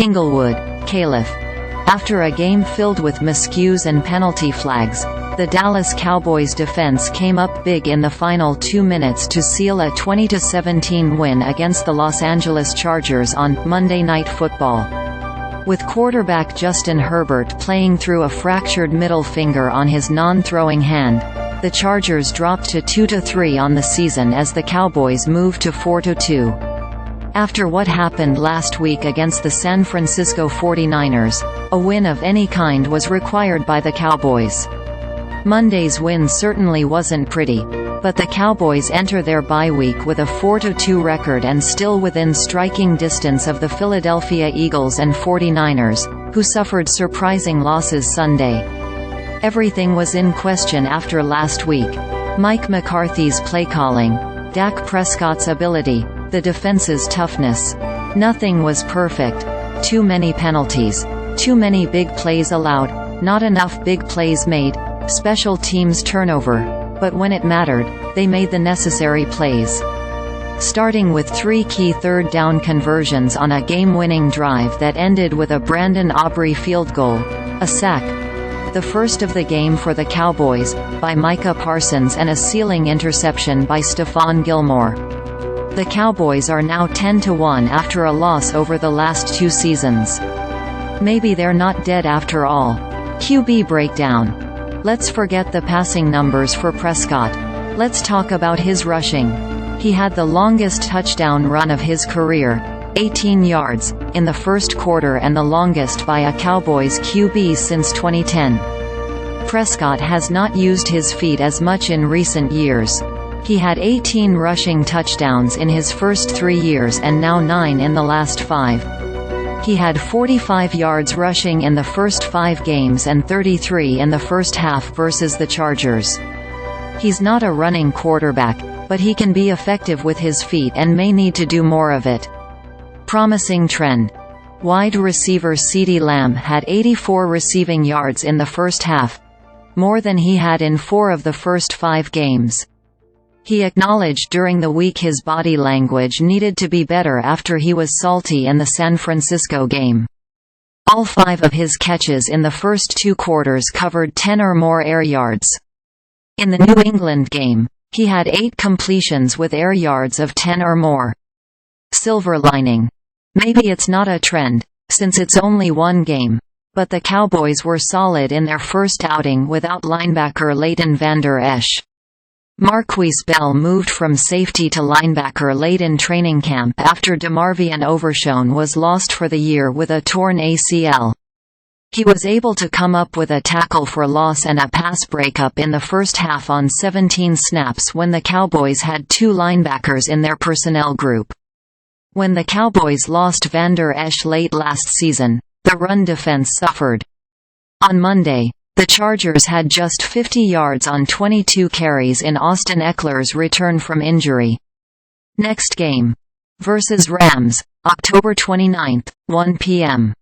Inglewood, Calif. After a game filled with miscues and penalty flags, the Dallas Cowboys defense came up big in the final 2 minutes to seal a 20-17 win against the Los Angeles Chargers on Monday Night Football. With quarterback Justin Herbert playing through a fractured middle finger on his non-throwing hand, the Chargers dropped to 2-3 on the season as the Cowboys moved to 4-2. After what happened last week against the San Francisco 49ers, a win of any kind was required by the Cowboys. Monday's win certainly wasn't pretty, but the Cowboys enter their bye week with a 4-2 record and still within striking distance of the Philadelphia Eagles and 49ers, who suffered surprising losses Sunday. Everything was in question after last week: Mike McCarthy's play calling, Dak Prescott's ability, the defense's toughness. Nothing was perfect. Too many penalties. Too many big plays allowed, not enough big plays made, special teams turnover, but when it mattered, they made the necessary plays. Starting with 3 key third-down conversions on a game-winning drive that ended with a Brandon Aubrey field goal, a sack, the first of the game for the Cowboys, by Micah Parsons, and a sealing interception by Stephon Gilmore. The Cowboys are now 10-1 after a loss over the last 2 seasons. Maybe they're not dead after all. QB breakdown. Let's forget the passing numbers for Prescott. Let's talk about his rushing. He had the longest touchdown run of his career, 18 yards, in the first quarter, and the longest by a Cowboys QB since 2010. Prescott has not used his feet as much in recent years. He had 18 rushing touchdowns in his first 3 years and now 9 in the last 5. He had 45 yards rushing in the first 5 games and 33 in the first half versus the Chargers. He's not a running quarterback, but he can be effective with his feet and may need to do more of it. Promising trend. Wide receiver CeeDee Lamb had 84 receiving yards in the first half, more than he had in 4 of the first 5 games. He acknowledged during the week his body language needed to be better after he was salty in the San Francisco game. All 5 of his catches in the first 2 quarters covered 10 or more air yards. In the New England game, he had 8 completions with air yards of 10 or more. Silver lining. Maybe it's not a trend, since it's only 1 game, but the Cowboys were solid in their first outing without linebacker Leighton Vander Esch. Markquese Bell moved from safety to linebacker late in training camp after DeMarvion Overshown was lost for the year with a torn ACL. He was able to come up with a tackle for loss and a pass breakup in the first half on 17 snaps when the Cowboys had 2 linebackers in their personnel group. When the Cowboys lost Vander Esch late last season, the run defense suffered. On Monday, the Chargers had just 50 yards on 22 carries in Austin Ekeler's return from injury. Next game. Versus Rams, October 29, 1 p.m.